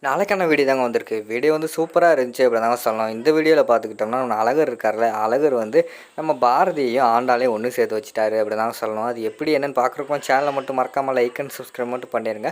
நாளைக்கான வீடியோ தாங்க வந்திருக்கு. வீடியோ வந்து சூப்பரா இருந்துச்சு அப்படின்னு தாங்க சொல்லணும். இந்த வீடியோவில் பார்த்துக்கிட்டோம்னா, நம்ம அழகர் இருக்கார்ல, அழகர் வந்து நம்ம பாரதியையும் ஆண்டாளையும் ஒன்று சேர்த்து வச்சுட்டாரு அப்படி தாங்க சொல்லணும். அது எப்படி என்னன்னு பார்க்குறப்போ சேனலை மட்டும் மறக்காமல் லைக் அண்ட் சப்ஸ்கிரைப் மட்டும் பண்ணிடுங்க.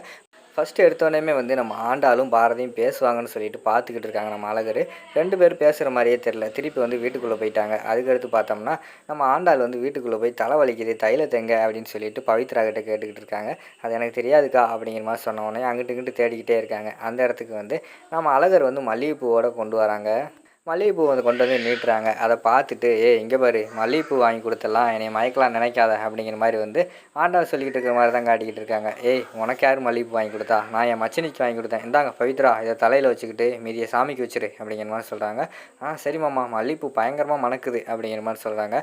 ஃபஸ்ட்டு எடுத்தோடனே வந்து நம்ம ஆண்டாளும் பாரதியும் பேசுவாங்கன்னு சொல்லிட்டு பார்த்துக்கிட்டு இருக்காங்க நம்ம அழகர். 2 பேரும் பேசுகிற மாதிரியே தெரில. திருப்பி வந்து வீட்டுக்குள்ளே போயிட்டாங்க. அதுக்கடுத்து பார்த்தோம்னா, நம்ம ஆண்டாள் வந்து வீட்டுக்குள்ளே போய் தலை வலிக்குது தைலத்தை எங்க அப்படின்னு சொல்லிட்டு பவித்ரா கிட்ட கேட்டுக்கிட்டு இருக்காங்க. அது எனக்கு தெரியாதுக்கா அப்படிங்கிற மாதிரி சொன்ன உடனே அங்கிட்டு இங்கிட்டு தேடிக்கிட்டே இருக்காங்க. அந்த இடத்துக்கு வந்து நம்ம அழகர் வந்து மல்லிகைப்பூவோட கொண்டு வராங்க. மல்லிகைப்பூ வந்து கொண்டு வந்து நீட்டுறாங்க. அதை பார்த்துட்டு இங்கே பாரு, மல்லிகைப்பூ வாங்கி கொடுத்துடலாம், என்னை மயக்கலாம் நினைக்காத அப்படிங்கிற மாதிரி வந்து ஆண்டாள் சொல்லிக்கிட்டு இருக்கிற மாதிரி தான் காட்டிக்கிட்டு இருக்காங்க. உனக்கு யார் மல்லிகைப்பூ வாங்கி கொடுத்தா? நான் என் மச்சினிக்கு வாங்கி கொடுத்தேன். இந்தாங்க பவித்ரா, இதை தலையில் வச்சுக்கிட்டு மீதியை சாமிக்கு வச்சிரு அப்படிங்கிற மாதிரி சொல்கிறாங்க. சரி மாமா, மல்லிகைப்பூ பயங்கரமாக மணக்குது அப்படிங்கிற மாதிரி சொல்கிறாங்க.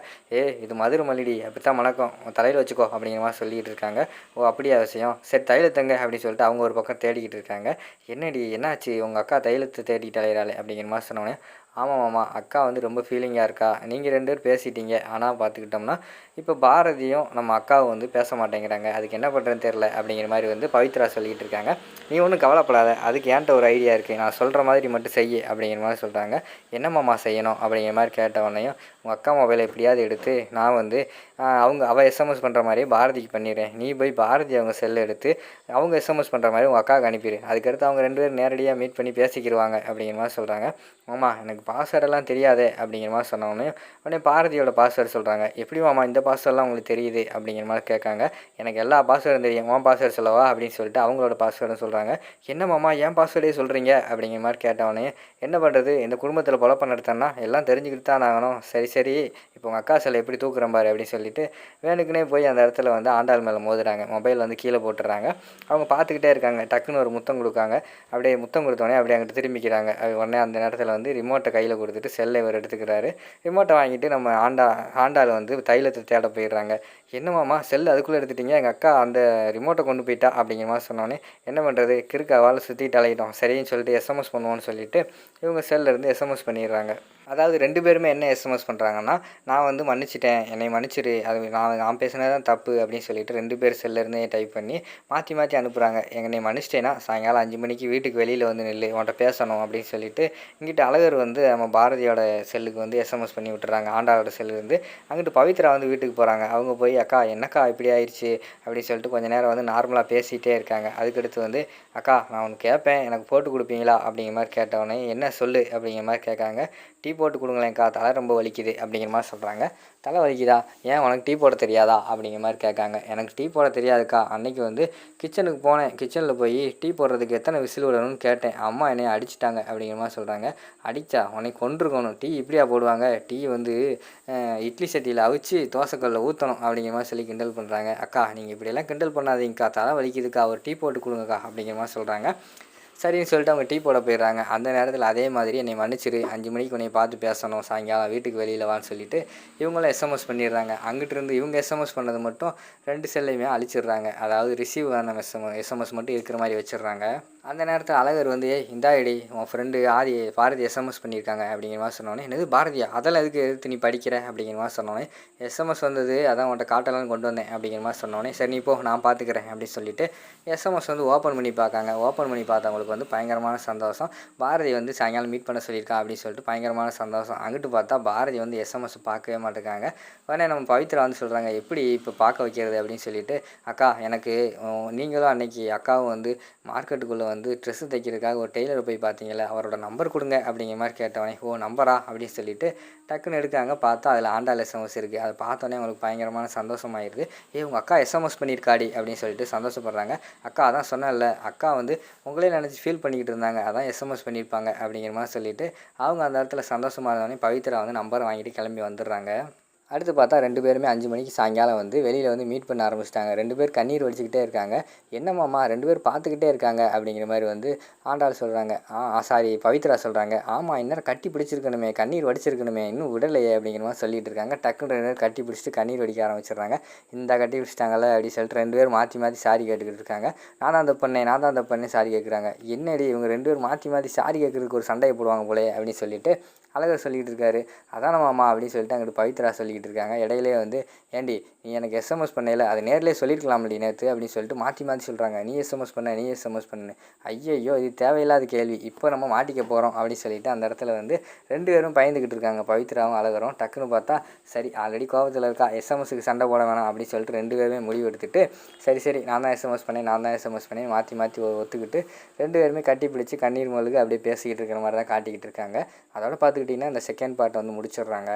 இது மதுரை மல்லிடி, அப்படித்தான் மணக்கும், தலையில் வச்சுக்கோ அப்படிங்கிற மாதிரி சொல்லிக்கிட்டு இருக்காங்க. ஓ அப்படியே அவசியம், சரி தைலத்தங்க அப்படின்னு சொல்லிட்டு அவங்க ஒரு பக்கம் தேடிக்கிட்டு இருக்காங்க. என்னடி என்னாச்சு, உங்கள் அக்கா தைலத்தை தேடிட்டு அலையிறாளே அப்படிங்கிற மாதிரி சொன்னோன்னே, ஆமாம் மாமா, அக்கா வந்து ரொம்ப ஃபீலிங்காக இருக்கா. நீங்கள் 2 பேர் பேசிட்டீங்க, ஆனால் பார்த்துக்கிட்டோம்னா இப்போ பாரதியும் நம்ம அக்காவும் வந்து பேச மாட்டேங்கிறாங்க. அதுக்கு என்ன பண்ணுறதுன்னு தெரில அப்படிங்கிற மாதிரி வந்து பவித்ரா சொல்லிக்கிட்டு இருக்காங்க. நீ ஒன்றும் கவலைப்படாத, அதுக்கு ஏன்ட்ட ஒரு ஐடியா இருக்குது, நான் சொல்கிற மாதிரி மட்டும் செய் அப்படிங்கிற மாதிரி சொல்கிறாங்க. என்ன மாமா செய்யணும் அப்படிங்கிற மாதிரி கேட்டவொடனையும், உங்கள் அக்கா மொபைலை எப்படியாவது எடுத்து நான் வந்து அவள் எஸ்எம்எஸ் பண்ணுற மாதிரியே பாரதிக்கு பண்ணிடுறேன். நீ போய் பாரதி அவங்க செல்லை எடுத்து அவங்க எஸ்எம்எஸ் பண்ணுற மாதிரி உங்கள் அக்காவுக்கு அனுப்பிடு. அதுக்கடுத்து அவங்க 2 பேரும் நேரடியாக மீட் பண்ணி பேசிக்கிடுவாங்க அப்படிங்கிற மாதிரி சொல்கிறாங்க. மாமா எனக்கு பாஸ்வேர்டெல்லாம் தெரியாதே அப்படிங்கிற மாதிரி உடனே பாரதியோட பாஸ்வேர்டு சொல்கிறாங்க. எப்படி மாமா இந்த பாஸ்வேர்டெலாம் உங்களுக்கு தெரியுது அப்படிங்கிற மாதிரி கேட்காங்க. எனக்கு எல்லா பாஸ்வேர்டும் தெரியும், உன் பாஸ்வேர்டு சொல்லவா அப்படின்னு சொல்லிட்டு அவங்களோட பாஸ்வேர்டும் சொல்கிறாங்க. என்ன மாமா என் பாஸ்வேர்டே சொல்கிறீங்க அப்படிங்கிற மாதிரி கேட்டவொடனே, என்ன பண்ணுறது, இந்த குடும்பத்தில் பொழப்ப நடத்தனா எல்லாம் தெரிஞ்சுக்கிட்டு தான் ஆகணும். சரி இப்போ உங்கள் அக்கா செல்லை எப்படி தூக்குறேன் பாரு அப்படின்னு சொல்லிட்டு வேணுக்குனே போய் அந்த இடத்துல வந்து ஆண்டாள் மேலே மோதுறாங்க. மொபைல் வந்து கீழே போட்டுடுறாங்க. அவங்க பார்த்துக்கிட்டே இருக்காங்க. டக்குன்னு ஒரு முத்தம் கொடுக்காங்க. அப்படியே முத்தம் கொடுத்தோடனே அப்படியே அங்கிட்டு திரும்பிக்கிறாங்க. உடனே அந்த நேரத்தில் வந்து ரிமோட்டை கையில் கொடுத்துட்டு செல்லை இவர் எடுத்துக்கிறாரு. ரிமோட்டை வாங்கிட்டு நம்ம ஆண்டாள் வந்து தைலத்தை தேட போயிடுறாங்க. என்னமாம்மா செல் அதுக்குள்ளே எடுத்துட்டீங்க, எங்கள் அக்கா அந்த ரிமோட்டை கொண்டு போயிட்டா அப்படிங்கிற மாதிரி சொன்னோன்னே, என்ன பண்ணுறது, கிறுக்கு அவளை சுற்றிட்டு அலையிட்டோம், சரின்னு சொல்லிட்டு எஸ்எம்எஸ் பண்ணுவோன்னு சொல்லிட்டு இவங்க செல்லேருந்து எஸ்எம்எஸ் பண்ணிடுறாங்க. அதாவது 2 பேருமே என்ன எஸ்எம்எஸ் பண்ணுறாங்கன்னா, நான் வந்து மன்னிச்சிட்டேன், என்னை மன்னிச்சிரு, அது நான் பேசினது தான் தப்பு அப்படின்னு சொல்லிட்டு 2 பேர் செல்லேருந்தே டைப் பண்ணி மாற்றி அனுப்புகிறாங்க. என்னை மன்னிச்சிட்டேன்னா சாயங்காலம் 5 மணிக்கு வீட்டுக்கு வெளியில் வந்து நில்லு, உன்கிட்ட பேசணும் அப்படின்னு சொல்லிட்டு இங்கிட்ட அழகர் வந்து நம்ம பாரதியோட செல்லுக்கு வந்து எஸ்எம்எஸ் பண்ணி விட்டுறாங்க. ஆண்டாளோட செல்லுலேருந்து அங்கிட்டு பவித்ரா வந்து வீட்டுக்கு போகிறாங்க. அவங்க போய் அக்கா என்னக்கா இப்படி ஆயிடுச்சு அப்படின்னு சொல்லிட்டு கொஞ்சம் நேரம் வந்து நார்மலாக பேசிகிட்டே இருக்காங்க. அதுக்கடுத்து வந்து அக்கா நான் உனக்கு கேட்பேன், எனக்கு போட்டு கொடுப்பீங்களா அப்படிங்கிற மாதிரி கேட்டவொடனே, என்ன சொல்லு அப்படிங்கிற மாதிரி கேட்காங்க. டீ போட்டு கொடுங்களேன்க்கா, தலை ரொம்ப வலிக்குது அப்படிங்கிற மாதிரி சொல்கிறாங்க. தலை வலிக்குதா, ஏன் உனக்கு டீ போட தெரியாதா அப்படிங்கிற மாதிரி கேட்காங்க. எனக்கு டீ போட தெரியாதுக்கா, அன்றைக்கி வந்து கிச்சனுக்கு போனேன், கிச்சனில் போய் டீ போடுறதுக்கு எத்தனை விசில் விடணும்னு கேட்டேன், அம்மா என்னை அடிச்சிட்டாங்க அப்படிங்கிற மாதிரி சொல்கிறாங்க. அடித்தா உன்னை கொன்றுக்கணும், டீ இப்படியா போடுவாங்க, டீ வந்து இட்லி சட்டியில் அவிச்சு தோசைக்கல்லில் ஊற்றணும் அப்படிங்கிற மாதிரி சொல்லி கிண்டல் பண்ணுறாங்க. அக்கா நீங்கள் இப்படியெல்லாம் கிண்டல் பண்ணாதீங்கக்கா, தலை வலிக்குதுக்கா, ஒரு டீ போட்டு கொடுங்கக்கா அப்படிங்கிற மாதிரி சொல்கிறாங்க. சரின்னு சொல்லிட்டு அவங்க டீ போட போயிடுறாங்க. அந்த நேரத்தில் அதே மாதிரி என்னை மன்னிச்சிரு, 5 மணிக்கு உன்னை பார்த்து பேசணும், சாயங்காலம் வீட்டுக்கு வெளியில் வான்னு சொல்லிட்டு இவங்களும் எஸ்எம்எஸ் பண்ணிடுறாங்க. அங்கிட்டிருந்து இவங்க எஸ்எம்எஸ் பண்ணது மட்டும் 2 செல்லையுமே அழிச்சிடுறாங்க. அதாவது ரிசீவ் ஆன எஸ்எம்எஸ் மட்டும் இருக்கிற மாதிரி வச்சிடுறாங்க. அந்த நேரத்தில் அழகர் வந்து இந்தாடி உன் ஃப்ரெண்டு பாரதி எஸ்எம்எஸ் பண்ணியிருக்காங்க அப்படிங்கிற மாதிரி சொன்னோன்னே, என்னது பாரதியா, அதெல்லாம் எதுக்கு நீ படிக்கிற அப்படிங்கிற மாதிரி சொன்னோன்னே, எஸ்எம்எஸ் வந்தது அதான் உன்ட்ட காட்டலான்னு கொண்டு வந்தேன் அப்படிங்கிற மாதிரி சொன்னோன்னே, சரி நீ போ நான் பார்த்துக்கிறேன் அப்படின்னு சொல்லிட்டு எஸ்எம்எஸ் வந்து ஓப்பன் பண்ணி பார்க்காங்க. ஓப்பன் பண்ணி பார்த்தவங்களுக்கு வந்து பயங்கரமான சந்தோஷம். பாரதி வந்து சாயங்காலம் மீட் பண்ண சொல்லியிருக்கா அப்படின்னு சொல்லிட்டு பயங்கரமான சந்தோஷம். அங்கிட்டு பார்த்தா பாரதி வந்து எஸ்எம்எஸ் பார்க்கவே மாட்டேங்காங்க. உடனே நம்ம பவித்ரா வந்து சொல்கிறாங்க, எப்படி இப்போ பார்க்க வைக்கிறது அப்படின்னு சொல்லிட்டு, அக்கா எனக்கு நீங்களும் அன்னைக்கு அக்காவும் வந்து மார்க்கெட்டுக்குள்ளே வந்து ட்ரெஸ்ஸு தைக்கிறதுக்காக ஒரு டெய்லரை போய் பார்த்தீங்களா, அவரோட நம்பர் கொடுங்க அப்படிங்கிற மாதிரி கேட்டவனே, ஓ நம்பரா அப்படின்னு சொல்லிட்டு டக்குன்னு எடுக்காங்க. பார்த்தா அதில் ஆண்டாள் எஸ்எம்எஸ் இருக்குது. அதை பார்த்தோன்னே அவங்களுக்கு பயங்கரமான சந்தோஷமாயிருது. உங்கள் அக்கா எஸ்எம்எஸ் பண்ணியிருக்காடி அப்படின்னு சொல்லிட்டு சந்தோஷப்படுறாங்க. அக்கா அதான் சொன்னேன்ல, அக்கா வந்து உங்களே நினச்சி ஃபீல் பண்ணிக்கிட்டு இருந்தாங்க, அதான் எஸ்எம்எஸ் பண்ணியிருப்பாங்க அப்படிங்கிற மாதிரி சொல்லிவிட்டு அவங்க அந்த இடத்துல சந்தோஷமாக இருந்தோடனே பவித்ரா வந்து நம்பரை வாங்கிட்டு கிளம்பி வந்துடுறாங்க. அடுத்து பார்த்தா 2 பேருமே 5 மணிக்கு சாயங்காலம் வந்து வெளியில் வந்து மீட் பண்ண ஆரம்பிச்சிட்டாங்க. 2 பேர் கண்ணீர் வடிச்சுக்கிட்டே இருக்காங்க. என்னம்மாம்மா 2 பேர் பார்த்துக்கிட்டே இருக்காங்க அப்படிங்கிற மாதிரி வந்து ஆண்டாள் சொல்கிறாங்க. சாரி பவித்ரா சொல்கிறாங்க. ஆமாம் இந்நேரம் கட்டி பிடிச்சிருக்கணுமே, கண்ணீர் வடிச்சிருக்கணுமே, இன்னும் விடலையே அப்படிங்கிற மாதிரி சொல்லிட்டு இருக்காங்க. டக்குன்னு 2 பேர் கட்டி பிடிச்சிட்டு கண்ணீர் வடிக்க ஆரம்பிச்சிடுறாங்க. இந்த கட்டி பிடிச்சிட்டாங்கல்ல அப்படின்னு சொல்லிட்டு 2 பேர் மாற்றி சாரி கேட்டுக்கிட்டு இருக்காங்க. நான் தான் அந்த பண்ணேன் சாரி கேட்குறாங்க. என்னடி இவங்க 2 பேர் மாற்றி சாரி கேட்குறதுக்கு ஒரு சண்டையை போடுவாங்க போலே அப்படின்னு சொல்லிட்டு அழகர் சொல்லிகிட்டு இருக்காரு. அதான மாமா அப்படின்னு சொல்லிட்டு அங்கிட்டு பவித்ரா சொல்லிக்கிட்டு பேசிக்கிட்டு இருக்காங்க. இடையிலே வந்து ஏண்டி நீ எனக்கு எஸ்எம்எஸ் பண்ணல, அதை நேர்லேயே சொல்லியிருக்கலாம்டி நேற்று அப்படின்னு சொல்லிட்டு மாற்றி மாற்றி சொல்கிறாங்க. நீ எஸ்எம்எஸ் பண்ண, நீ எஸ்எம்எஸ் பண்ணு. ஐயையோ, இது தேவையில்லாத கேள்வி, இப்போ நம்ம மாட்டிக்க போகிறோம் அப்படின்னு சொல்லிட்டு அந்த இடத்துல வந்து 2 பேரும் பயந்துக்கிட்டு இருக்காங்க, பவித்ராவும் அழகரும். டக்குன்னு பார்த்தா சரி ஆல்ரெடி கோபத்தில் இருக்கா, எஸ்எம்எஸ்க்கு சண்டை போட வேணாம் அப்படின்னு சொல்லிட்டு 2 பேருமே முடிவு எடுத்துட்டு சரி நான் தான் எஸ்எம்எஸ் பண்ணேன் மாற்றி மாற்றி ஒத்துக்கிட்டு 2 பேருமே கட்டி பிடிச்சி கண்ணீர் மல்கு அப்படியே பேசிக்கிட்டு இருக்கிற மாதிரி தான் காட்டிக்கிட்டு இருக்காங்க. அதோட பார்த்துக்கிட்டிங்கன்னா இந்த செகண்ட் பார்ட் வந்து முடிச்சிடுறாங்க.